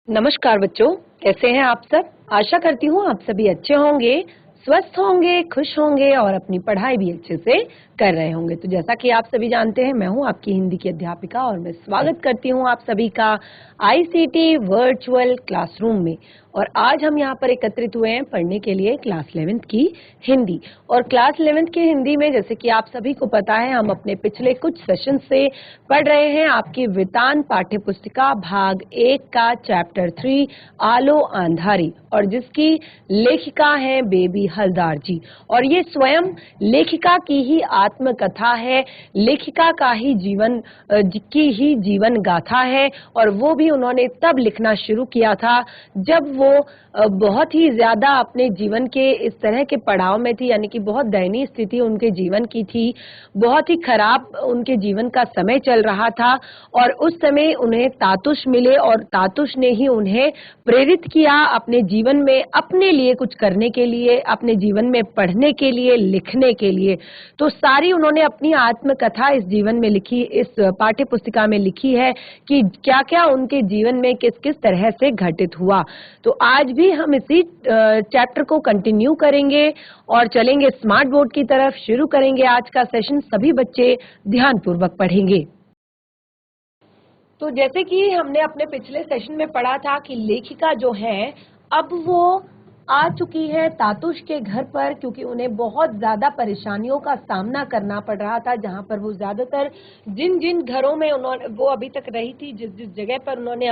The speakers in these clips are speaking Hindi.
नमस्कार बच्चों, कैसे हैं आप सब? आशा करती हूँ आप सभी अच्छे होंगे, स्वस्थ होंगे, खुश होंगे और अपनी पढ़ाई भी अच्छे से कर रहे होंगे। तो जैसा कि आप सभी जानते हैं, मैं हूँ आपकी हिंदी की अध्यापिका और मैं स्वागत करती हूँ आप सभी का आईसीटी वर्चुअल क्लासरूम में। और आज हम यहाँ पर एकत्रित हुए हैं पढ़ने के लिए क्लास 11th की हिंदी। और क्लास 11th की हिंदी में जैसे कि आप सभी को पता है, हम अपने पिछले कुछ सेशन से पढ़ रहे हैं आपकी वितान पाठ्य पुस्तिका भाग 1 का चैप्टर 3 आलो अंधारी, और जिसकी लेखिका है बेबी हलदार जी। और ये स्वयं लेखिका की ही आत्मकथा है, लेखिका का ही की ही जीवन गाथा है। और वो भी उन्होंने तब लिखना शुरू किया था जब वो बहुत ही ज्यादा अपने जीवन के इस तरह के पड़ाव में थी, यानी कि बहुत दयनीय स्थिति उनके जीवन की थी, बहुत ही खराब उनके जीवन का समय चल रहा था। और उस समय उन्हें तातुश मिले और तातुश ने ही उन्हें प्रेरित किया अपने जीवन में अपने लिए कुछ करने के लिए, अपने जीवन में पढ़ने के लिए, लिखने के लिए। तो सारी उन्होंने अपनी आत्मकथा इस जीवन में लिखी, इस पाठ्य पुस्तिका में लिखी है कि क्या क्या उनके जीवन में किस किस तरह से घटित हुआ। तो आज भी हम इसी चैप्टर को कंटिन्यू करेंगे और चलेंगे स्मार्ट बोर्ड की तरफ। शुरू करेंगे आज का सेशन, सभी बच्चे ध्यानपूर्वक पढ़ेंगे। तो जैसे कि हमने अपने पिछले सेशन में पढ़ा था कि लेखिका जो है अब वो आ चुकी है तातुश के घर पर, क्योंकि उन्हें बहुत ज्यादा परेशानियों का सामना करना पड़ रहा था। जहां पर वो ज्यादातर जिन जिन घरों में वो अभी तक रही थी, जिस जिस जगह पर उन्होंने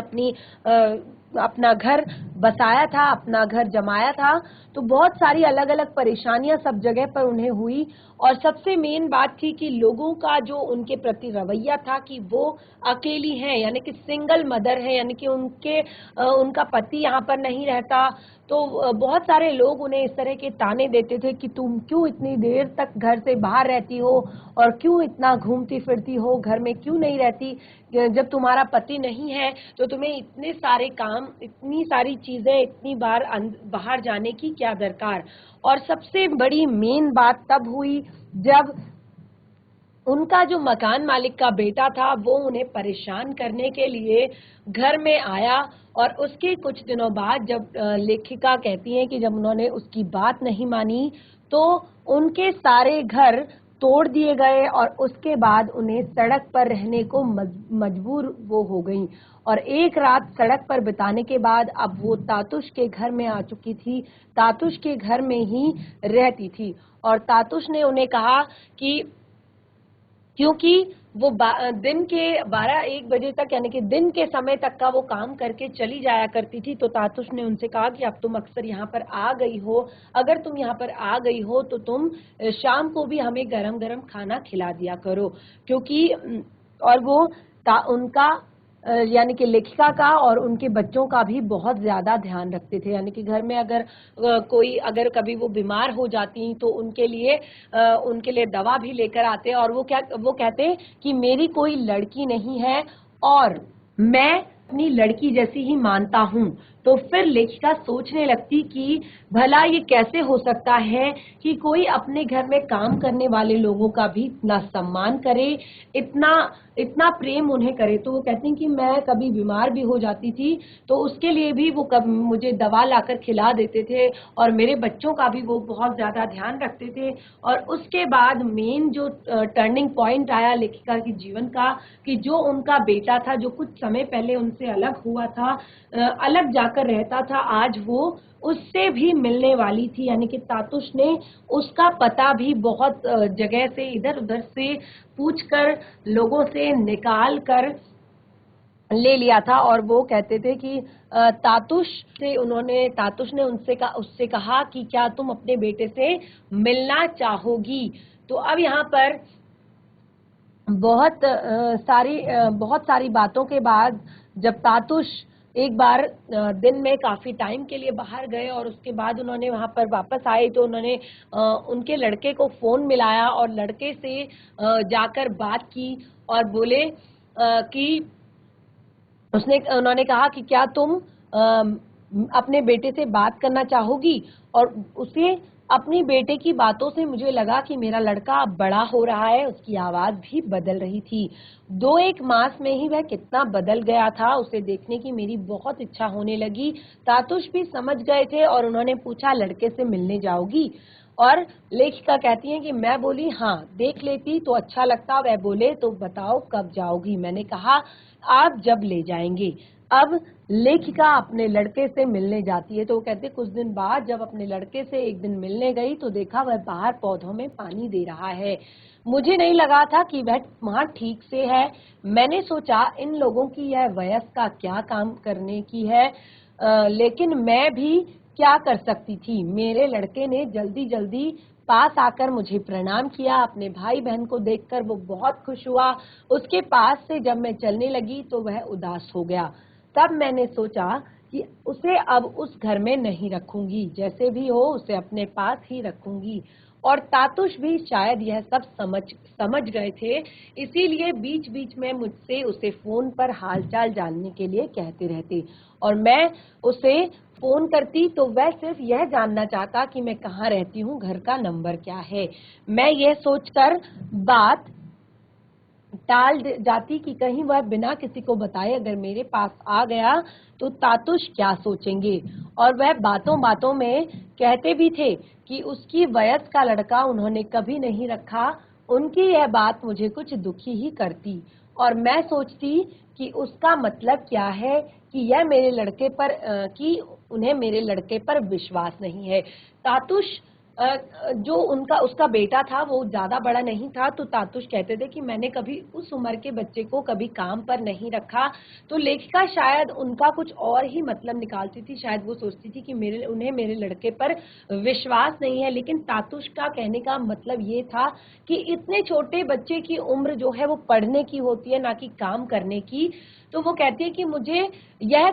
अपना घर बसाया था, अपना घर जमाया था, तो बहुत सारी अलग अलग परेशानियां सब जगह पर उन्हें हुई। और सबसे मेन बात थी कि लोगों का जो उनके प्रति रवैया था कि वो अकेली हैं, यानी कि सिंगल मदर है, यानी कि उनका पति यहाँ पर नहीं रहता। तो बहुत सारे लोग उन्हें इस तरह के ताने देते थे कि तुम क्यों इतनी देर तक घर से बाहर रहती हो और क्यों इतना घूमती फिरती हो, घर में क्यों नहीं रहती, जब तुम्हारा पति नहीं है तो तुम्हें इतने सारे काम, इतनी सारी चीजें, इतनी बार बाहर जाने की क्या दरकार। और सबसे बड़ी मेन बात तब हुई जब उनका जो मकान मालिक का बेटा था वो उन्हें परेशान करने के लिए घर में आया। और उसके कुछ दिनों बाद जब लेखिका कहती हैं कि जब उन्होंने उसकी बात नहीं मानी तो उनके सारे घर तोड़ दिए गए और उसके बाद उन्हें सड़क पर रहने को मजबूर वो हो गई। और एक रात सड़क पर बिताने के बाद अब वो तातुश के घर में आ चुकी थी, तातुश के घर में ही रहती थी। और तातुश ने उन्हें कहा कि क्योंकि वो दिन के 12-1 बजे तक, यानी कि दिन के समय तक का वो काम करके चली जाया करती थी, तो तातुश ने उनसे कहा कि अब तुम अक्सर यहाँ पर आ गई हो, अगर तुम यहाँ पर आ गई हो तो तुम शाम को भी हमें गरम गरम खाना खिला दिया करो। क्योंकि और वो उनका यानी कि लेखिका का और उनके बच्चों का भी बहुत ज्यादा ध्यान रखते थे। यानी कि घर में अगर कभी वो बीमार हो जाती तो उनके लिए दवा भी लेकर आते। और वो कहते कि मेरी कोई लड़की नहीं है और मैं अपनी लड़की जैसी ही मानता हूँ। तो फिर लेखिका सोचने लगती कि भला ये कैसे हो सकता है कि कोई अपने घर में काम करने वाले लोगों का भी इतना सम्मान करे, इतना इतना प्रेम उन्हें करे। तो वो कहती हैं कि मैं कभी बीमार भी हो जाती थी तो उसके लिए भी वो मुझे दवा लाकर खिला देते थे और मेरे बच्चों का भी वो बहुत ज्यादा ध्यान रखते थे। और उसके बाद मेन जो टर्निंग पॉइंट आया लेखिका के जीवन का, कि जो उनका बेटा था जो कुछ समय पहले उनसे अलग हुआ था, अलग जाकर रहता था, आज वो उससे भी मिलने वाली थी। यानी कि तातुश ने उसका पता भी बहुत जगह से, इधर उधर से पूछकर, लोगों से निकाल कर ले लिया था। और वो कहते थे कि तातुश ने उससे कहा कि क्या तुम अपने बेटे से मिलना चाहोगी। तो अब यहाँ पर बहुत सारी बातों के बाद जब तातुश एक बार दिन में काफी टाइम के लिए बाहर गए और उसके बाद उन्होंने वहां पर वापस आए तो उन्होंने उनके लड़के को फोन मिलाया और लड़के से जाकर बात की और बोले कि उन्होंने कहा कि क्या तुम अपने बेटे से बात करना चाहोगी। और उसे अपनी बेटे की बातों से मुझे लगा कि मेरा लड़का अब बड़ा हो रहा है, उसकी आवाज भी बदल रही थी। 2-1 मास में ही वह कितना बदल गया था, उसे देखने की मेरी बहुत इच्छा होने लगी। तातुश भी समझ गए थे और उन्होंने पूछा, लड़के से मिलने जाओगी? और लेखिका कहती है कि मैं बोली हाँ, देख लेती तो अच्छा लगता। वह बोले तो बताओ कब जाओगी? मैंने कहा आप जब ले जाएंगे। अब लेखिका अपने लड़के से मिलने जाती है तो वो कहते कुछ दिन बाद जब अपने लड़के से एक दिन मिलने गई तो देखा वह बाहर पौधों में पानी दे रहा है। मुझे नहीं लगा था कि वह वहां ठीक से है। मैंने सोचा इन लोगों की यह वयस का क्या काम करने की है, लेकिन मैं भी क्या कर सकती थी। मेरे लड़के ने जल्दी जल्दी पास आकर मुझे प्रणाम किया। अपने भाई बहन को देखकर वो बहुत खुश हुआ। उसके पास से जब मैं चलने लगी तो वह उदास हो गया। तब मैंने सोचा कि उसे अब उस घर में नहीं रखूंगी, जैसे भी हो उसे अपने पास ही रखूंगी। और तातुश भी शायद यह सब समझ गए थे, इसीलिए बीच बीच में मुझसे उसे फोन पर हालचाल जानने के लिए कहते रहते और मैं उसे फोन करती तो वह सिर्फ यह जानना चाहता कि मैं कहाँ रहती हूँ, घर का नंबर क्या है। मैं यह सोचकर बात टाल जाती कि कहीं वह बिना किसी को बताए अगर मेरे पास आ गया तो तातुश क्या सोचेंगे। और वह बातों बातों में कहते भी थे कि उसकी वयस का लड़का उन्होंने कभी नहीं रखा। उनकी यह बात मुझे कुछ दुखी ही करती और मैं सोचती कि उसका मतलब क्या है कि यह मेरे लड़के पर कि उन्हें मेरे लड़के पर विश्वास नहीं है। तातुश जो उसका बेटा था वो ज्यादा बड़ा नहीं था तो तातुश कहते थे कि मैंने कभी उस उम्र के बच्चे को कभी काम पर नहीं रखा। तो लेखिका शायद उनका कुछ और ही मतलब निकालती थी, शायद वो सोचती थी कि उन्हें मेरे लड़के पर विश्वास नहीं है। लेकिन तातुश का कहने का मतलब ये था कि इतने छोटे बच्चे की उम्र जो है वो पढ़ने की होती है ना कि काम करने की। तो वो कहती है कि मुझे यह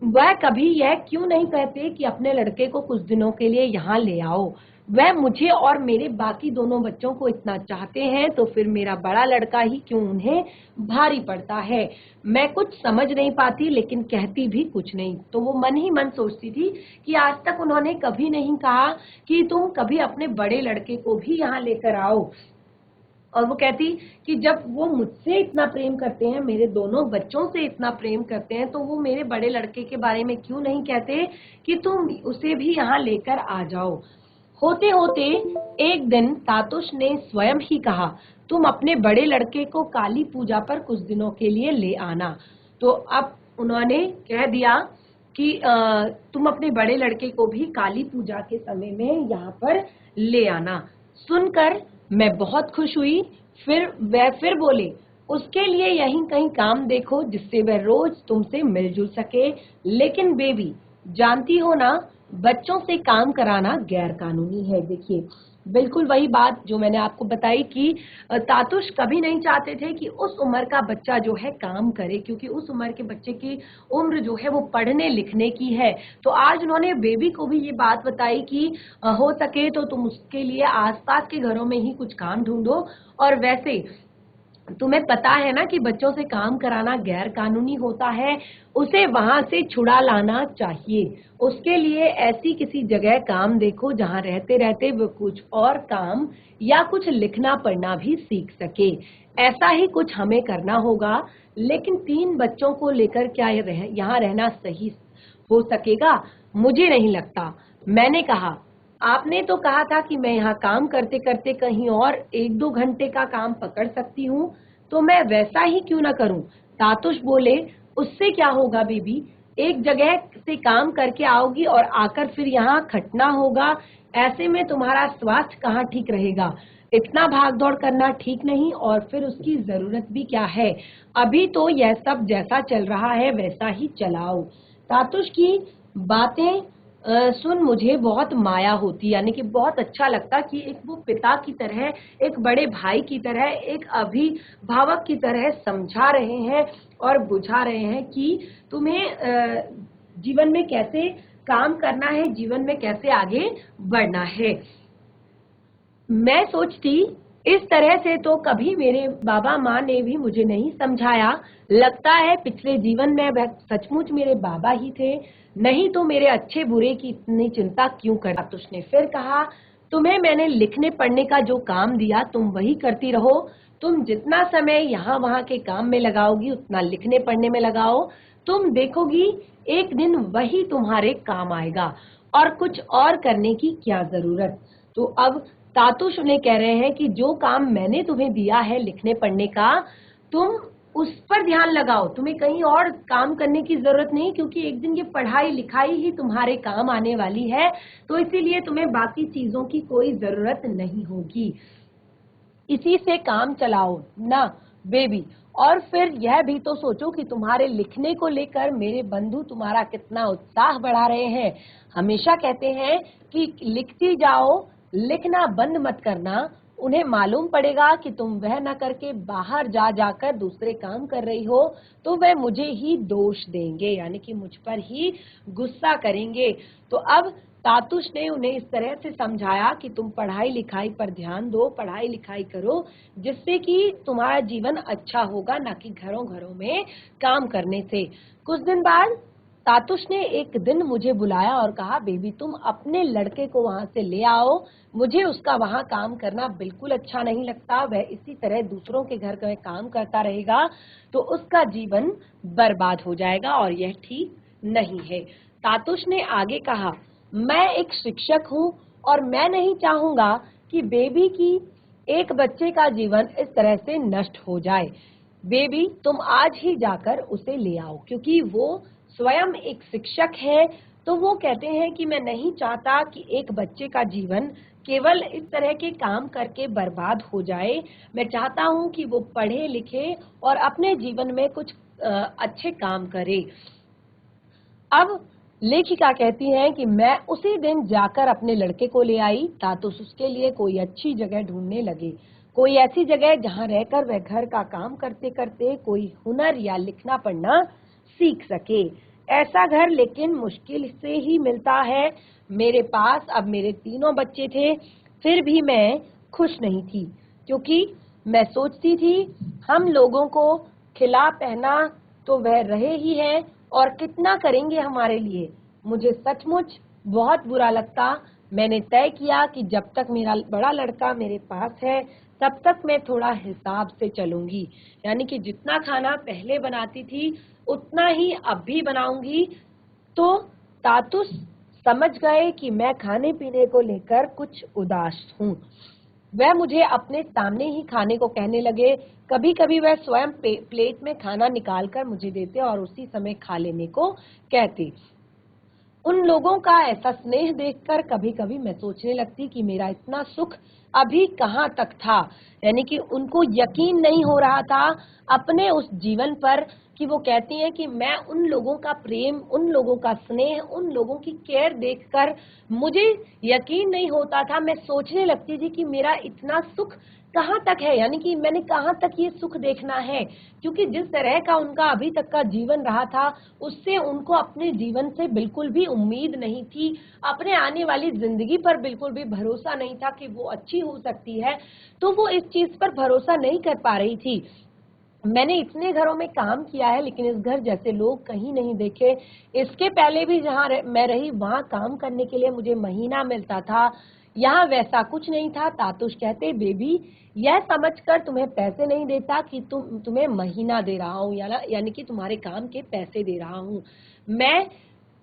वह कभी यह क्यों नहीं कहते कि अपने लड़के को कुछ दिनों के लिए यहाँ ले आओ। वह मुझे और मेरे बाकी दोनों बच्चों को इतना चाहते हैं तो फिर मेरा बड़ा लड़का ही क्यों उन्हें भारी पड़ता है। मैं कुछ समझ नहीं पाती लेकिन कहती भी कुछ नहीं। तो वो मन ही मन सोचती थी कि आज तक उन्होंने कभी नहीं कहा कि तुम कभी अपने बड़े लड़के को भी यहाँ लेकर आओ। और वो कहती कि जब वो मुझसे इतना प्रेम करते हैं, मेरे दोनों बच्चों से इतना प्रेम करते हैं, तो वो मेरे बड़े लड़के के बारे में क्यों नहीं कहते कि तुम उसे भी यहाँ लेकर आ जाओ। होते होते एक दिन तातुश ने स्वयं ही कहा, तुम अपने बड़े लड़के को काली पूजा पर कुछ दिनों के लिए ले आना। तो अब उन्होंने कह दिया कि तुम अपने बड़े लड़के को भी काली पूजा के समय में यहाँ पर ले आना। सुनकर मैं बहुत खुश हुई। फिर बोले, उसके लिए यहीं कहीं काम देखो जिससे वह रोज तुमसे मिलजुल सके। लेकिन बेबी, जानती हो ना, बच्चों से काम कराना गैर कानूनी है। देखिए, बिल्कुल वही बात जो मैंने आपको बताई कि तातुश कभी नहीं चाहते थे कि उस उम्र का बच्चा जो है काम करे, क्योंकि उस उम्र के बच्चे की उम्र जो है वो पढ़ने लिखने की है। तो आज उन्होंने बेबी को भी ये बात बताई कि हो सके तो तुम उसके लिए आसपास के घरों में ही कुछ काम ढूंढो। और वैसे तुम्हें पता है ना कि बच्चों से काम कराना गैर कानूनी होता है, उसे वहां से छुड़ा लाना चाहिए। उसके लिए ऐसी किसी जगह काम देखो जहां रहते रहते वो कुछ और काम या कुछ लिखना पढ़ना भी सीख सके। ऐसा ही कुछ हमें करना होगा। लेकिन 3 बच्चों को लेकर क्या यहाँ रहना सही हो सकेगा? मुझे नहीं लगता। मैंने कहा, आपने तो कहा था कि मैं यहाँ काम करते करते कहीं और 1-2 घंटे का काम पकड़ सकती हूँ, तो मैं वैसा ही क्यों ना करूँ। तातुश बोले, उससे क्या होगा बेबी, एक जगह से काम करके आओगी और आकर फिर यहाँ खटना होगा। ऐसे में तुम्हारा स्वास्थ्य कहाँ ठीक रहेगा। इतना भाग दौड़ करना ठीक नहीं, और फिर उसकी जरूरत भी क्या है। अभी तो यह सब जैसा चल रहा है वैसा ही चलाओ। तातुश की बातें सुन मुझे बहुत माया होती, यानी कि बहुत अच्छा लगता कि एक वो पिता की तरह, एक बड़े भाई की तरह, एक अभिभावक की तरह समझा रहे हैं और बुझा रहे हैं कि तुम्हें जीवन में कैसे काम करना है, जीवन में कैसे आगे बढ़ना है। मैं सोचती इस तरह से तो कभी मेरे बाबा माँ ने भी मुझे नहीं समझाया। लगता है पिछले जीवन में वह सचमुच मेरे बाबा ही थे, नहीं तो मेरे अच्छे बुरे की इतनी चिंता क्यों कर। उसने फिर कहा, तुम्हें मैंने लिखने पढ़ने का जो काम दिया तुम वही करती रहो। तुम जितना समय यहाँ वहाँ के काम में लगाओगी उतना लिखने पढ़ने में लगाओ। तुम देखोगी एक दिन वही तुम्हारे काम आएगा, और कुछ और करने की क्या जरूरत। तो अब तातुश उन्हें कह रहे हैं कि जो काम मैंने तुम्हें दिया है लिखने पढ़ने का, तुम उस पर ध्यान लगाओ, तुम्हें कहीं और काम करने की जरूरत नहीं, क्योंकि एक दिन ये पढ़ाई लिखाई ही तुम्हारे काम आने वाली है, तो इसीलिए तुम्हें बाकी चीजों की कोई जरूरत नहीं होगी। इसी से काम चलाओ ना बेबी। और फिर यह भी तो सोचो कि तुम्हारे लिखने को लेकर मेरे बंधु तुम्हारा कितना उत्साह बढ़ा रहे हैं। हमेशा कहते हैं कि लिखती जाओ, लिखना बंद मत करना। उन्हें मालूम पड़ेगा कि तुम वह न करके बाहर जा जाकर दूसरे काम कर रही हो, तो वह मुझे ही दोष देंगे, यानी कि मुझ पर ही गुस्सा करेंगे। तो अब तातुश ने उन्हें इस तरह से समझाया कि तुम पढ़ाई लिखाई पर ध्यान दो, पढ़ाई लिखाई करो, जिससे कि तुम्हारा जीवन अच्छा होगा, ना कि घरों घरों में काम करने से। कुछ दिन बाद तातुश ने एक दिन मुझे बुलाया और कहा, बेबी तुम अपने लड़के को वहां से ले आओ, मुझे उसका वहां काम करना बिल्कुल अच्छा नहीं लगता। वह इसी तरह दूसरों के घर में काम करता रहेगा तो उसका जीवन बर्बाद हो जाएगा, और यह ठीक नहीं है। तातुश ने आगे कहा, मैं एक शिक्षक हूँ और मैं नहीं चाहूंगा कि बेबी की एक बच्चे का जीवन इस तरह से नष्ट हो जाए। बेबी तुम आज ही जाकर उसे ले आओ, क्योंकि वो स्वयं एक शिक्षक है। तो वो कहते हैं कि मैं नहीं चाहता कि एक बच्चे का जीवन केवल इस तरह के काम करके बर्बाद हो जाए। मैं चाहता हूँ कि वो पढ़े लिखे और अपने जीवन में कुछ अच्छे काम करे। अब लेखिका कहती हैं कि मैं उसी दिन जाकर अपने लड़के को ले आई, तातुश उसके लिए कोई अच्छी जगह ढूंढने लगे, कोई ऐसी जगह जहां रहकर वह घर का काम करते करते कोई हुनर या लिखना पढ़ना सीख सके। ऐसा घर लेकिन मुश्किल से ही मिलता है। मेरे पास अब मेरे तीनों बच्चे थे, फिर भी मैं खुश नहीं थी, क्योंकि मैं सोचती थी हम लोगों को खिला पहना तो वह रहे ही हैं, और कितना करेंगे हमारे लिए। मुझे सचमुच बहुत बुरा लगता। मैंने तय किया कि जब तक मेरा बड़ा लड़का मेरे पास है तब तक मैं थोड़ा हिसाब से चलूंगी, यानी कि जितना खाना पहले बनाती थी उतना ही अब भी बनाऊंगी। तो तातुस समझ गए कि मैं खाने पीने को लेकर कुछ उदास हूँ। वह मुझे अपने सामने ही खाने को कहने लगे। कभी कभी वह स्वयं प्लेट में खाना निकालकर मुझे देते और उसी समय खा लेने को कहते। उन लोगों का ऐसा स्नेह देखकर कभी कभी मैं सोचने लगती कि मेरा इतना सुख अभी कहाँ तक था, यानी कि उनको यकीन नहीं हो रहा था अपने उस जीवन पर, कि वो कहती हैं कि मैं उन लोगों का प्रेम, उन लोगों का स्नेह, उन लोगों की केयर देखकर मुझे यकीन नहीं होता था। मैं सोचने लगती थी कि मेरा इतना सुख कहाँ तक है, यानी कि मैंने कहाँ तक ये सुख देखना है, क्योंकि जिस तरह का उनका अभी तक का जीवन रहा था उससे उनको अपने जीवन से बिल्कुल भी उम्मीद नहीं थी, अपने आने वाली जिंदगी पर बिल्कुल भी भरोसा नहीं था कि वो अच्छी हो सकती है। तो वो इस चीज पर भरोसा नहीं कर पा रही थी। मैंने इतने घरों में काम किया है लेकिन इस घर जैसे लोग कहीं नहीं देखे। इसके पहले भी जहाँ मैं रही वहाँ काम करने के लिए मुझे महीना मिलता था, यहाँ वैसा कुछ नहीं था। तातुश कहते, बेबी यह समझकर तुम्हें पैसे नहीं देता कि तुम्हें महीना दे रहा हूँ, यानी कि तुम्हारे काम के पैसे दे रहा हूँ। मैं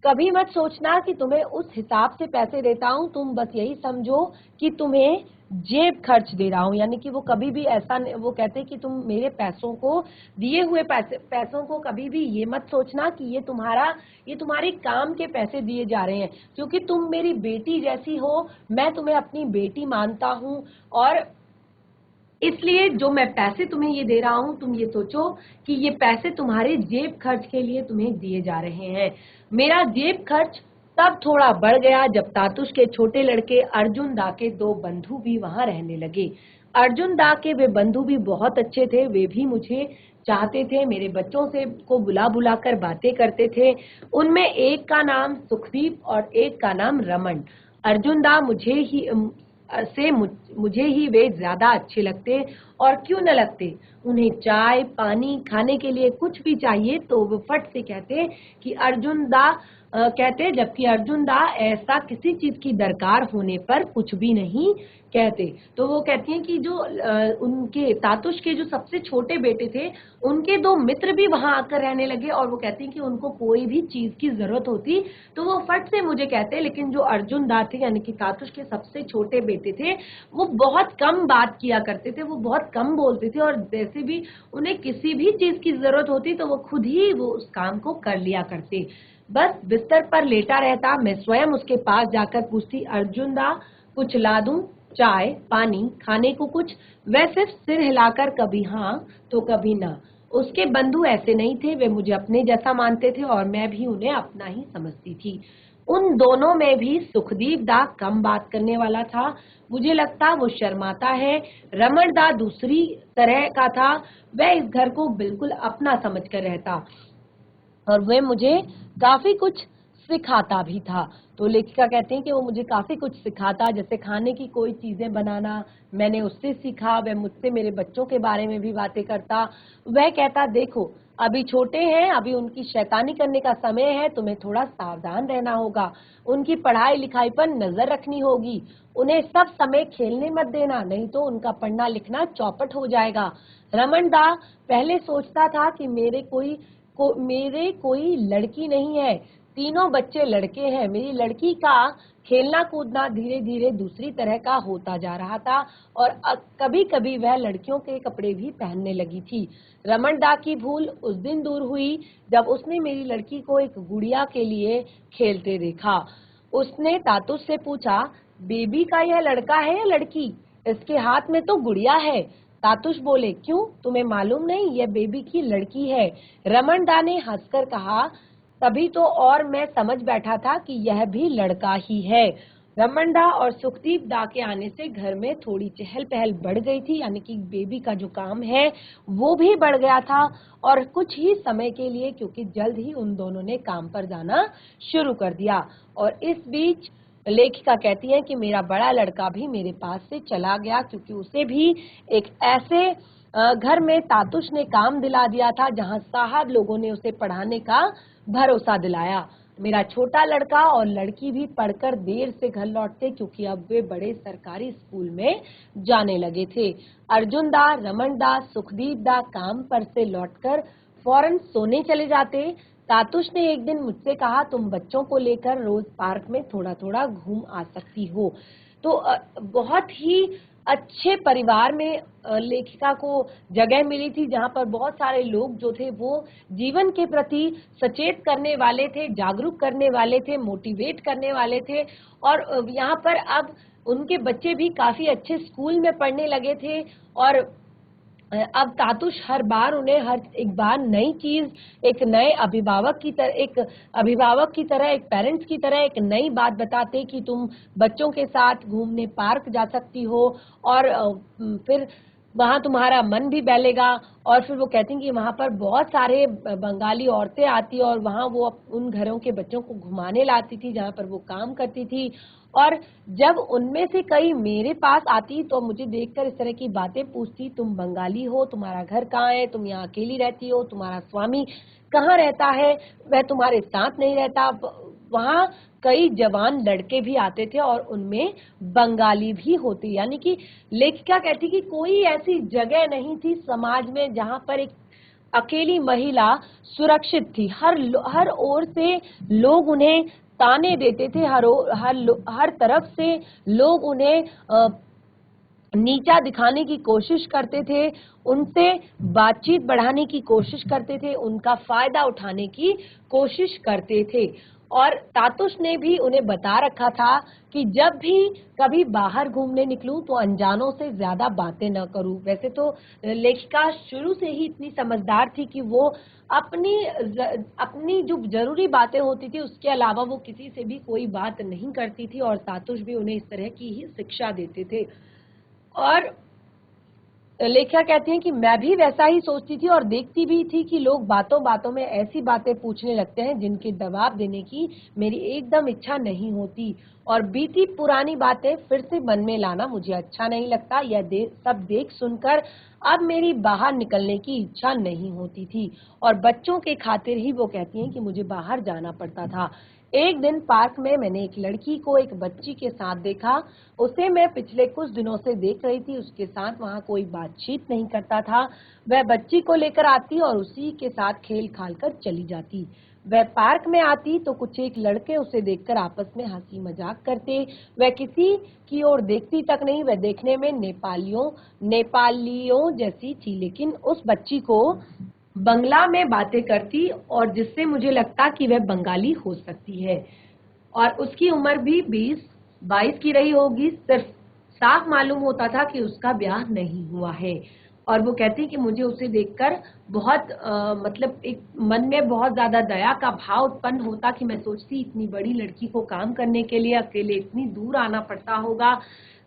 कभी मत सोचना कि तुम्हें उस हिसाब से पैसे देता हूँ, तुम बस यही समझो कि तुम्हें जेब खर्च दे रहा हूँ, यानी कि वो कभी भी ऐसा वो कहते कि तुम मेरे पैसों को, दिए हुए पैसों को कभी भी ये मत सोचना कि ये तुम्हारे काम के पैसे दिए जा रहे हैं, क्योंकि तुम मेरी बेटी जैसी हो, मैं तुम्हें अपनी बेटी मानता हूँ, और इसलिए जो मैं पैसे तुम्हें ये दे रहा हूँ तुम ये सोचो कि ये पैसे तुम्हारे जेब खर्च के लिए तुम्हें दिए जा रहे हैं। मेरा जेब खर्च तब थोड़ा बढ़ गया जब तातुश के छोटे लड़के अर्जुन दा के दो बंधु भी वहां रहने लगे। अर्जुन दा के वे बंधु भी बहुत अच्छे थे, वे भी मुझे चाहते थे, मेरे बच्चों से को बुला बुला कर बातें करते थे। उनमें एक का नाम सुखदीप और एक का नाम रमन। अर्जुन दा से मुझे ही वे ज्यादा अच्छे लगते, और क्यों न लगते। उन्हें चाय पानी खाने के लिए कुछ भी चाहिए तो वो फट से कहते कि अर्जुन दा कहते, जबकि अर्जुन दा ऐसा किसी चीज की दरकार होने पर कुछ भी नहीं कहते। तो वो कहती हैं कि जो उनके तातुश के जो सबसे छोटे बेटे थे, उनके दो मित्र भी वहां आकर रहने लगे, और वो कहती हैं कि उनको कोई भी चीज की जरूरत होती तो वो फट से मुझे कहते, लेकिन जो अर्जुन दा थे यानी कि तातुश के सबसे छोटे बेटे थे, वो बहुत कम बात किया करते थे, वो बहुत कम बोलते थे, और जैसे भी उन्हें किसी भी चीज की जरूरत होती तो वो खुद ही वो उस काम को कर लिया करते। बस बिस्तर पर लेटा रहता, मैं स्वयं उसके पास जाकर पूछती, अर्जुन दा कुछ ला दूं, चाय पानी खाने को कुछ। वह सिर्फ सिर हिलाकर कभी हाँ तो कभी ना। उसके बंधु ऐसे नहीं थे, वे मुझे अपने जैसा मानते थे और मैं भी उन्हें अपना ही समझती थी। उन दोनों में भी सुखदीप दा कम बात करने वाला था, मुझे लगता वो शर्माता है। रमण दा दूसरी तरह का था, वह इस घर को बिल्कुल अपना समझकर रहता और वह मुझे काफी कुछ सिखाता भी था। तो लेखिका कहते हैं कि वो मुझे काफी कुछ सिखाता, जैसे खाने की कोई चीजें बनाना मैंने उससे सीखा, वह मुझसे मेरे बच्चों के बारे में भी बातें करता। वह कहता, देखो अभी छोटे हैं, अभी उनकी शैतानी करने का समय है, तुम्हें थोड़ा सावधान रहना होगा, उनकी पढ़ाई लिखाई पर नजर रखनी होगी, उन्हें सब समय खेलने मत देना, नहीं तो उनका पढ़ना लिखना चौपट हो जाएगा। रमन दा पहले सोचता था कि मेरे कोई लड़की नहीं है, तीनों बच्चे लड़के हैं। मेरी लड़की का खेलना कूदना धीरे धीरे दूसरी तरह का होता जा रहा था, और कभी कभी वह लड़कियों के कपड़े भी पहनने लगी थी। रमन दा की भूल उस दिन दूर हुई जब उसने मेरी लड़की को एक गुड़िया के लिए खेलते देखा। उसने तातुस से पूछा, बेबी का यह लड़का है या लड़की? इसके हाथ में तो गुड़िया है। तातुश बोले, क्यों, तुम्हें मालूम नहीं, यह बेबी की लड़की है। रमन दा ने हंसकर कहा, तभी तो और मैं समझ बैठा था कि यह भी लड़का ही है। रमन दा और सुखदीप दा के आने से घर में थोड़ी चहल पहल बढ़ गई थी, यानी कि बेबी का जो काम है वो भी बढ़ गया था, और कुछ ही समय के लिए, क्योंकि जल्द ही उन दोनों ने काम पर जाना शुरू कर दिया। और इस बीच लेखिका कहती है कि मेरा बड़ा लड़का भी मेरे पास से चला गया, क्योंकि उसे भी एक ऐसे घर में तातुश ने काम दिला दिया था जहां साहब लोगों ने उसे पढ़ाने का भरोसा दिलाया। मेरा छोटा लड़का और लड़की भी पढ़कर देर से घर लौटते, क्योंकि अब वे बड़े सरकारी स्कूल में जाने लगे थे। अर्जुन दा, रमन दा, सुखदीप दा काम पर से लौटकर फौरन सोने चले जाते। तातुश ने एक दिन मुझसे कहा, तुम बच्चों को लेकर रोज पार्क में थोड़ा थोड़ा घूम आ सकती हो। तो बहुत ही अच्छे परिवार में लेखिका को जगह मिली थी, जहाँ पर बहुत सारे लोग जो थे वो जीवन के प्रति सचेत करने वाले थे, जागरूक करने वाले थे, मोटिवेट करने वाले थे। और यहाँ पर अब उनके बच्चे भी काफी अच्छे स्कूल में पढ़ने लगे थे, और अब तातुश हर बार उन्हें हर एक बार नई चीज, एक नए अभिभावक की तरह, एक पेरेंट्स की तरह एक नई बात बताते कि तुम बच्चों के साथ घूमने पार्क जा सकती हो, और फिर वहां तुम्हारा मन भी बहलेगा। और फिर वो कहती हैं कि वहां पर बहुत सारे बंगाली औरतें आती, और वहां वो उन घरों के बच्चों को घुमाने लाती थी जहां पर वो काम करती थी। और जब उनमें से कई मेरे पास आती तो मुझे देखकर इस तरह की बातें पूछती, तुम बंगाली हो, तुम्हारा घर कहाँ है, तुम यहाँ अकेली रहती हो, तुम्हारा स्वामी कहाँ रहता है, वह तुम्हारे साथ नहीं रहता। वहाँ कई जवान लड़के भी आते थे और उनमें बंगाली भी होती, यानी कि लेखिका कहती कि कोई ऐसी जगह नहीं थी समाज में जहाँ पर एक अकेली महिला सुरक्षित थी। हर ओर से लोग उन्हें ताने देते थे, हर तरफ से लोग उन्हें नीचा दिखाने की कोशिश करते थे, उनसे बातचीत बढ़ाने की कोशिश करते थे, उनका फायदा उठाने की कोशिश करते थे। और तातुश ने भी उन्हें बता रखा था कि जब भी कभी बाहर घूमने निकलूं तो अनजानों से ज्यादा बातें न करूं। वैसे तो लेखिका शुरू से ही इतनी समझदार थी कि वो अपनी जो जरूरी बातें होती थी उसके अलावा वो किसी से भी कोई बात नहीं करती थी, और तातुश भी उन्हें इस तरह की ही शिक्षा देते थे। और लेखिका कहती हैं कि मैं भी वैसा ही सोचती थी और देखती भी थी कि लोग बातों बातों में ऐसी बातें पूछने लगते हैं जिनके जवाब देने की मेरी एकदम इच्छा नहीं होती। और बीती पुरानी बातें फिर से मन में लाना मुझे अच्छा नहीं लगता। यह सब देख सुनकर अब मेरी बाहर निकलने की इच्छा नहीं होती थी और बच्चों के खातिर ही वो कहती हैं कि मुझे बाहर जाना पड़ता था। एक दिन पार्क में मैंने एक लड़की को एक बच्ची के साथ देखा। उसे मैं पिछले कुछ दिनों से देख रही थी। उसके साथ वहाँ कोई बातचीत नहीं करता था। वह बच्ची को लेकर आती और उसी के साथ खेल खाल कर चली जाती। वह पार्क में आती तो कुछ एक लड़के उसे देखकर आपस में हंसी मजाक करते। वह किसी की ओर देखती तक नहीं। वह देखने में नेपालियों जैसी थी, लेकिन उस बच्ची को बंगला में बातें करती और जिससे मुझे लगता कि वह बंगाली हो सकती है और उसकी उम्र भी 20-22 की रही होगी। सिर्फ साफ मालूम होता था कि उसका ब्याह नहीं हुआ है। और वो कहती कि मुझे उसे देखकर बहुत मतलब एक मन में बहुत ज्यादा दया का भाव उत्पन्न होता कि मैं सोचती इतनी बड़ी लड़की को काम करने के लिए अकेले इतनी दूर आना पड़ता होगा।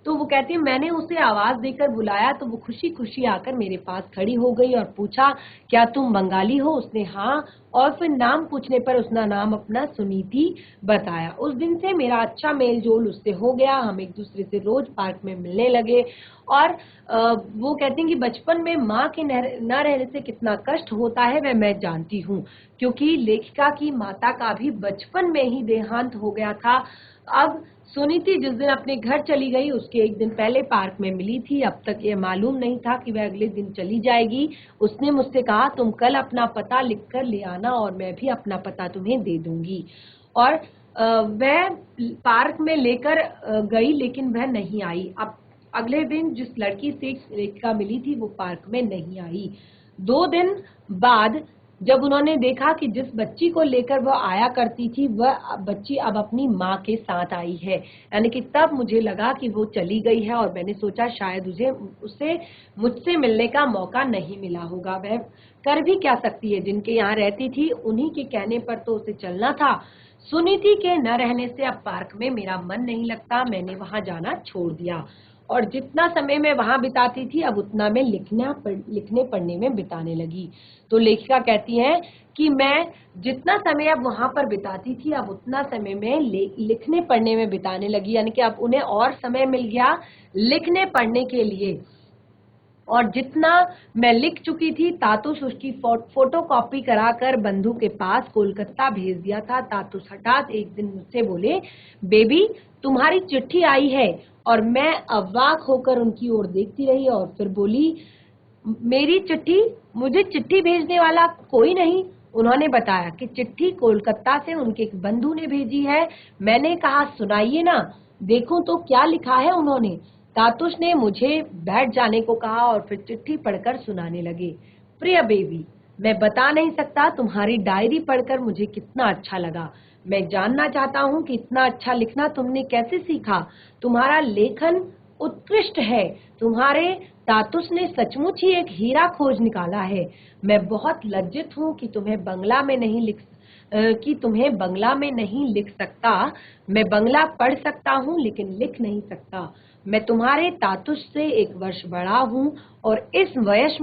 तो वो कहती है मैंने उसे आवाज देकर बुलाया तो वो खुशी खुशी आकर मेरे पास खड़ी हो गई और पूछा क्या तुम बंगाली हो। उसने हाँ और फिर नाम पूछने पर उसका नाम अपना सुनीति बताया। उस दिन से मेरा अच्छा मेल जोल उससे हो गया। हम एक दूसरे से रोज पार्क में मिलने लगे और वो कहती हैं कि बचपन में माँ के न रहने से कितना कष्ट होता है वह मैं जानती हूँ, क्योंकि लेखिका की माता का भी बचपन में ही देहांत हो गया था। अब सुनीति जिस दिन अपने घर चली गई उसके एक दिन पहले पार्क में मिली थी। अब तक ये मालूम नहीं था कि वह अगले दिन चली जाएगी। उसने मुझसे कहा तुम कल अपना पता लिख कर ले आना और मैं भी अपना पता तुम्हें दे दूंगी। और वह पार्क में लेकर गई लेकिन वह नहीं आई। अब अगले दिन जिस लड़की से लेखिका मिली थी वो पार्क में नहीं आई। 2 दिन बाद जब उन्होंने देखा कि जिस बच्ची को लेकर वह आया करती थी वह बच्ची अब अपनी माँ के साथ आई है, यानी कि तब मुझे लगा कि वो चली गई है और मैंने सोचा शायद उसे मुझसे मिलने का मौका नहीं मिला होगा। वह कर भी क्या सकती है, जिनके यहाँ रहती थी उन्हीं के कहने पर तो उसे चलना था। सुनीति के न रहने से अब पार्क में मेरा मन नहीं लगता। मैंने वहां जाना छोड़ दिया और जितना समय मैं वहां बिताती थी अब उतना मैं लिखने पढ़ने में बिताने लगी। तो लेखिका कहती है कि मैं जितना समय अब वहां पर बिताती थी अब उतना समय मैं लिखने पढ़ने में बिताने लगी, यानी कि अब उन्हें और समय मिल गया लिखने पढ़ने के लिए। और जितना मैं लिख चुकी थी तातुश उसकी फोटो कॉपी कराकर बंधु के पास कोलकाता भेज दिया था। तातुश हठात एक दिन मुझसे बोले बेबी तुम्हारी चिट्ठी आई है। और मैं अवाक होकर उनकी ओर देखती रही और फिर बोली मेरी चिट्ठी? मुझे चिट्ठी भेजने वाला कोई नहीं। उन्होंने बताया कि चिट्ठी कोलकाता से उनके एक बंधु ने भेजी है। मैंने कहा सुनाइए ना, देखूं तो क्या लिखा है उन्होंने। तातुश ने मुझे बैठ जाने को कहा और फिर चिट्ठी पढ़कर सुनाने लगे। प्रिय बेबी, मैं बता नहीं सकता तुम्हारी डायरी पढ़कर मुझे कितना अच्छा लगा। मैं जानना चाहता हूँ कि इतना अच्छा लिखना तुमने कैसे सीखा। तुम्हारा लेखन उत्कृष्ट है। तुम्हारे तातुश ने सचमुच ही एक हीरा खोज निकाला है। मैं बहुत लज्जित हूँ कि तुम्हें बंगला में नहीं लिख सकता। मैं बंगला पढ़ सकता हूँ लेकिन लिख नहीं सकता। मैं तुम्हारे तातुश से 1 वर्ष बड़ा हूँ और इस वयस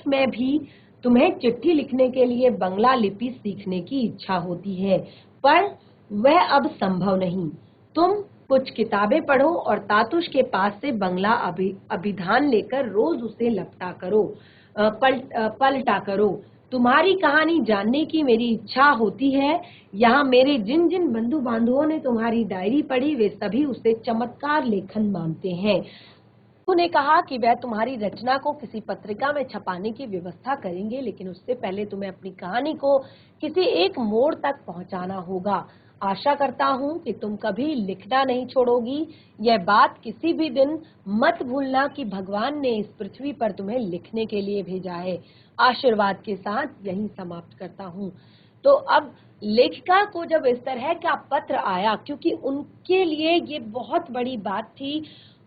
में भी तुम्हें चिट्ठी लिखने के लिए बंगला लिपि सीखने की इच्छा होती है, पर वह अब संभव नहीं। तुम कुछ किताबें पढ़ो और तातुश के पास से बंगला अभिधान लेकर रोज उसे पलटा करो। तुम्हारी कहानी जानने की मेरी इच्छा होती है। यहाँ मेरे जिन जिन बंधु बांधवों ने तुम्हारी डायरी पढ़ी वे सभी उसे चमत्कार लेखन मानते हैं। उन्होंने कहा कि वह तुम्हारी रचना को किसी पत्रिका में छपाने की व्यवस्था करेंगे, लेकिन उससे पहले तुम्हें अपनी कहानी को किसी एक मोड़ तक पहुंचाना होगा। आशा करता हूं कि तुम कभी लिखना नहीं छोड़ोगी। यह बात किसी भी दिन मत भूलना कि भगवान ने इस पृथ्वी पर तुम्हें लिखने के लिए भेजा है। आशीर्वाद के साथ यहीं समाप्त करता हूं। तो अब लेखिका को जब इस तरह का पत्र आया, क्योंकि उनके लिए ये बहुत बड़ी बात थी,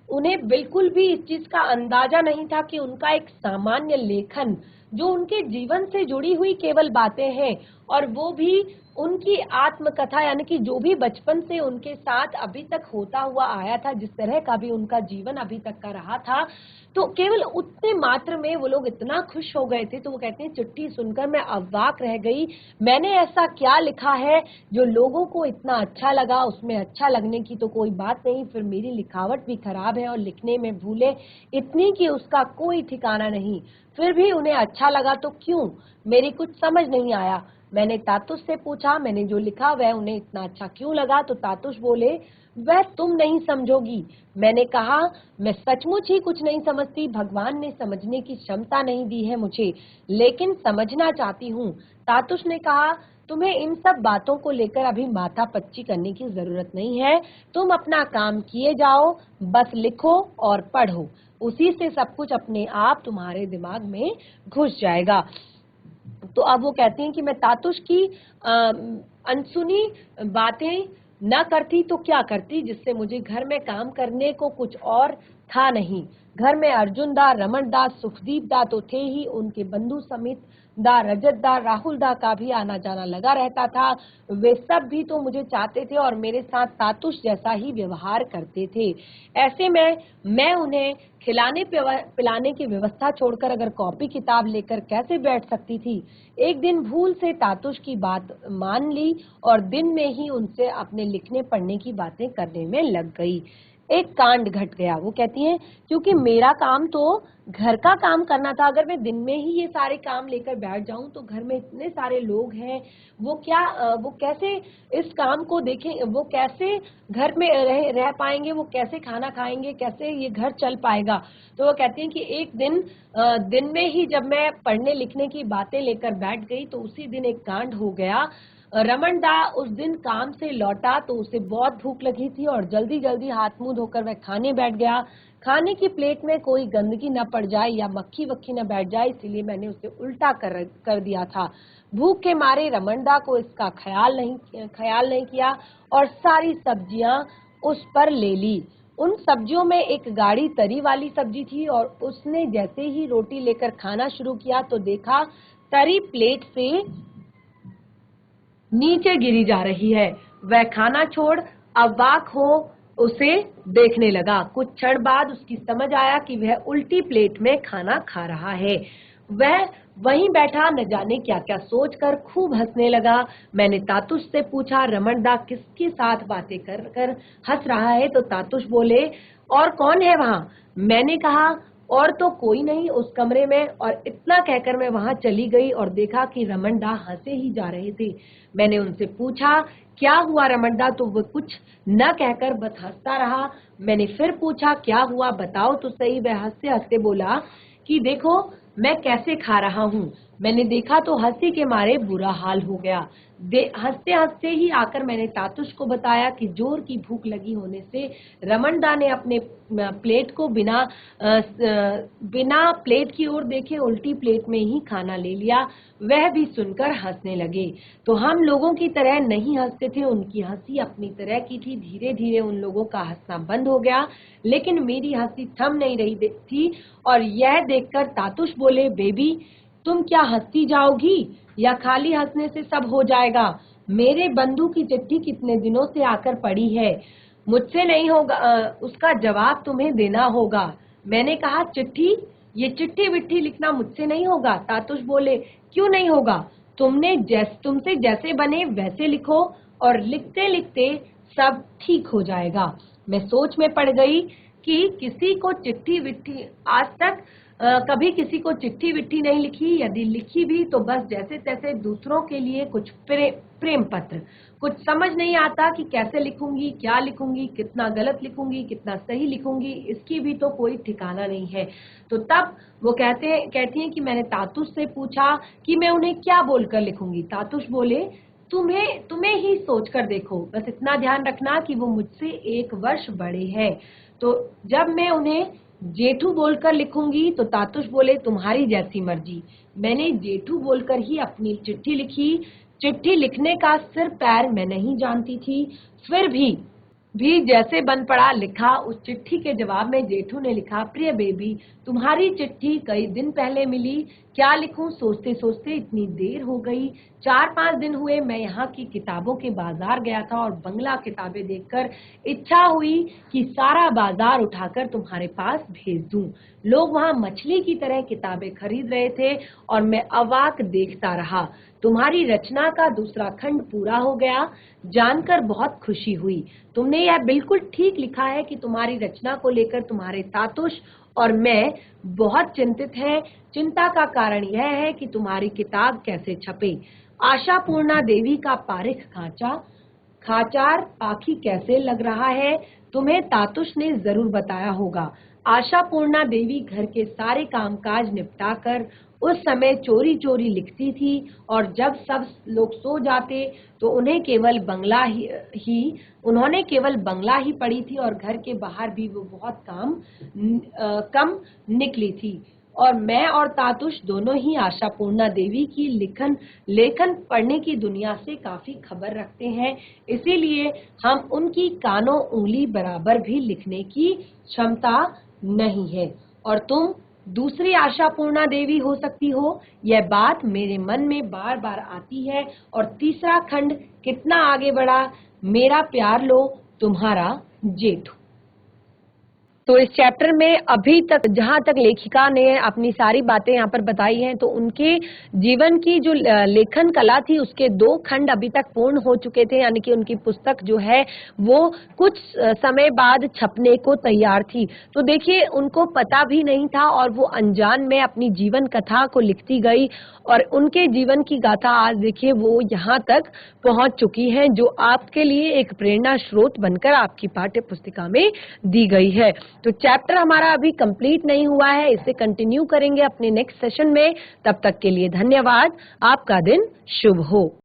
उन्हें बिल्कुल भी इस चीज का अंदाजा नहीं था कि उनका एक सामान्य लेखन जो उनके जीवन से जुड़ी हुई केवल बातें हैं, और वो भी उनकी आत्मकथा, यानी कि जो भी बचपन से उनके साथ अभी तक होता हुआ आया था, जिस तरह का भी उनका जीवन अभी तक का रहा था, तो केवल उतने मात्र में वो लोग इतना खुश हो गए थे। तो वो कहते हैं चिट्ठी सुनकर मैं अवाक रह गई। मैंने ऐसा क्या लिखा है जो लोगों को इतना अच्छा लगा? उसमें अच्छा लगने की तो कोई बात नहीं, फिर मेरी लिखावट भी खराब है और लिखने में भूले इतनी कि उसका कोई ठिकाना नहीं। फिर भी उन्हें अच्छा लगा तो क्यों? मेरी कुछ समझ नहीं आया। मैंने तातुश से पूछा, मैंने जो लिखा वह उन्हें इतना अच्छा क्यों लगा? तो तातुश बोले, वह तुम नहीं समझोगी। मैंने कहा, मैं सचमुच ही कुछ नहीं समझती, भगवान ने समझने की क्षमता नहीं दी है मुझे, लेकिन समझना चाहती हूँ। तातुश ने कहा, तुम्हें इन सब बातों को लेकर अभी माथा पच्ची करने की जरूरत नहीं है। तुम अपना काम किए जाओ, बस लिखो और पढ़ो, उसी से सब कुछ अपने आप तुम्हारे दिमाग में घुस जाएगा। तो अब वो कहती हैं कि मैं तातुश की अनसुनी बातें न करती तो क्या करती, जिससे मुझे घर में काम करने को कुछ और था नहीं। घर में अर्जुन दा, रमन दा, सुखदीप दा तो थे ही, उनके बंधु समित दा, रजत दा, राहुल दा का भी आना जाना लगा रहता था। वे सब भी तो मुझे चाहते थे और मेरे साथ तातुश जैसा ही व्यवहार करते थे। ऐसे में मैं उन्हें खिलाने पिलाने की व्यवस्था छोड़कर अगर कॉपी किताब लेकर कैसे बैठ सकती थी? एक दिन भूल से तातुश की बात मान ली और दिन में ही उनसे अपने लिखने पढ़ने की बातें करने में लग गई। एक कांड घट गया। वो कहती हैं, क्योंकि मेरा काम तो घर का काम करना था, अगर मैं दिन में ही ये सारे काम लेकर बैठ जाऊं तो घर में इतने सारे लोग हैं, वो कैसे इस काम को देखें, वो कैसे घर में रह पाएंगे, वो कैसे खाना खाएंगे, कैसे ये घर चल पाएगा? तो वो कहती हैं कि एक दिन दिन में ही जब मैं पढ़ने लिखने की बातें लेकर बैठ गई तो उसी दिन एक कांड हो गया। रमन दा उस दिन काम से लौटा तो उसे बहुत भूख लगी थी और जल्दी जल्दी हाथ मुंह धोकर वह खाने बैठ गया। खाने की प्लेट में कोई गंदगी न पड़ जाए या मक्खी वक्खी न बैठ जाए, इसीलिए मैंने उसे उल्टा कर दिया था। भूख के मारे रमन दा को इसका ख्याल नहीं किया और सारी सब्जियां उस पर ले ली। उन सब्जियों में एक गाढ़ी तरी वाली सब्जी थी और उसने जैसे ही रोटी लेकर खाना शुरू किया तो देखा तरी प्लेट से नीचे गिरी जा रही है। वह खाना छोड़ अवाक हो उसे देखने लगा। कुछ क्षण बाद उसकी समझ आया कि वह उल्टी प्लेट में खाना खा रहा है। वह वहीं बैठा न जाने क्या क्या सोचकर खूब हंसने लगा। मैंने तातुश से पूछा, रमन दा किसके साथ बातें कर कर हंस रहा है? तो तातुश बोले, और कौन है वहां? मैंने कहा, और तो कोई नहीं उस कमरे में। और इतना कहकर मैं वहां चली गई और देखा कि रमन दा हंसे ही जा रहे थे। मैंने उनसे पूछा, क्या हुआ रमन दा? तो वो कुछ न कहकर बस हंसता रहा। मैंने फिर पूछा, क्या हुआ बताओ तो सही। वह हंसते हंसते बोला कि देखो मैं कैसे खा रहा हूँ। मैंने देखा तो हंसी के मारे बुरा हाल हो गया। हंसते हंसते ही आकर मैंने तातुश को बताया कि जोर की भूख लगी होने से रमन दा ने अपने प्लेट को बिना प्लेट की ओर देखे उल्टी प्लेट में ही खाना ले लिया। वह भी सुनकर हंसने लगे। तो हम लोगों की तरह नहीं हंसते थे, उनकी हंसी अपनी तरह की थी। धीरे धीरे उन लोगों का हंसना बंद हो गया, लेकिन मेरी हंसी थम नहीं रही थी। और यह देखकर तातुश बोले, बेबी तुम क्या हंसती जाओगी या खाली हंसने से सब हो जाएगा? मेरे बंधु की चिट्ठी कितने दिनों से आकर पड़ी है, मुझसे नहीं होगा, उसका जवाब तुम्हें देना होगा। मैंने कहा, चिट्ठी? ये चिट्ठी विट्ठी लिखना मुझसे नहीं होगा। तातुश बोले, क्यों नहीं होगा? तुमसे जैसे बने वैसे लिखो और लिखते लिखते सब ठीक हो जाएगा। मैं सोच में पड़ गई कि किसी को चिट्ठी विट्ठी आज तक कभी किसी को चिट्ठी विट्ठी नहीं लिखी, यदि लिखी भी तो बस जैसे तैसे दूसरों के लिए कुछ प्रेम पत्र। कुछ समझ नहीं आता कि कैसे लिखूंगी, क्या लिखूंगी, कितना गलत लिखूंगी, कितना सही लिखूंगी, इसकी भी तो कोई ठिकाना नहीं है। तो तब वो कहती हैं कि मैंने तातुश से पूछा कि मैं उन्हें क्या बोलकर लिखूंगी। तातुश बोले, तुम्हें ही सोच कर देखो, बस इतना ध्यान रखना कि वो मुझसे 1 वर्ष बड़े हैं। तो जब मैं उन्हें जेठू बोलकर लिखूंगी तो तातुश बोले, तुम्हारी जैसी मर्जी। मैंने जेठू बोलकर ही अपनी चिट्ठी लिखी। चिट्ठी लिखने का सिर पैर मैं नहीं जानती थी, फिर भी जैसे बन पड़ा लिखा। उस चिट्ठी के जवाब में जेठू ने लिखा, प्रिय बेबी तुम्हारी चिट्ठी कई दिन पहले मिली, क्या लिखूं सोचते सोचते इतनी देर हो गई। 4-5 दिन हुए मैं यहाँ की किताबों के बाजार गया था और बंगला किताबें देखकर इच्छा हुई कि सारा बाजार उठाकर तुम्हारे पास भेज दूं। लोग वहां मछली की तरह किताबें खरीद रहे थे और मैं अवाक देखता रहा। तुम्हारी रचना का दूसरा खंड पूरा हो गया, जानकर बहुत खुशी हुई। तुमने यह बिल्कुल ठीक लिखा है कि तुम्हारी रचना को लेकर तुम्हारे तातुश और मैं बहुत चिंतित हैं। चिंता का कारण यह है कि तुम्हारी किताब कैसे छपे। आशापूर्णा देवी का पारिख खाचार पाखी कैसे लग रहा है, तुम्हें तातुश ने जरूर बताया होगा। आशापूर्णा देवी घर के सारे कामकाज निपटाकर उस समय चोरी चोरी लिखती थी और जब सब लोग सो जाते तो उन्होंने केवल बंगला ही पढ़ी थी और घर के बाहर भी वो बहुत कम निकली थी। और मैं और तातुश दोनों ही आशापूर्णा देवी की लेखन पढ़ने की दुनिया से काफी खबर रखते हैं, इसीलिए हम उनकी कानों उंगली बराबर भी लिखने की क्षमता नहीं है और तुम दूसरी आशापूर्णा देवी हो सकती हो। यह बात मेरे मन में बार बार आती है। और तीसरा खंड कितना आगे बढ़ा, मेरा प्यार लो, तुम्हारा जेठू। तो इस चैप्टर में अभी तक जहां तक लेखिका ने अपनी सारी बातें यहाँ पर बताई हैं, तो उनके जीवन की जो लेखन कला थी उसके 2 खंड अभी तक पूर्ण हो चुके थे, यानी कि उनकी पुस्तक जो है वो कुछ समय बाद छपने को तैयार थी। तो देखिए उनको पता भी नहीं था और वो अनजान में अपनी जीवन कथा को लिखती गई और उनके जीवन की गाथा आज देखिए वो यहाँ तक पहुंच चुकी है, जो आपके लिए एक प्रेरणा स्रोत बनकर आपकी पाठ्य पुस्तिका में दी गई है। तो चैप्टर हमारा अभी कंप्लीट नहीं हुआ है, इसे कंटिन्यू करेंगे अपने नेक्स्ट सेशन में। तब तक के लिए धन्यवाद। आपका दिन शुभ हो।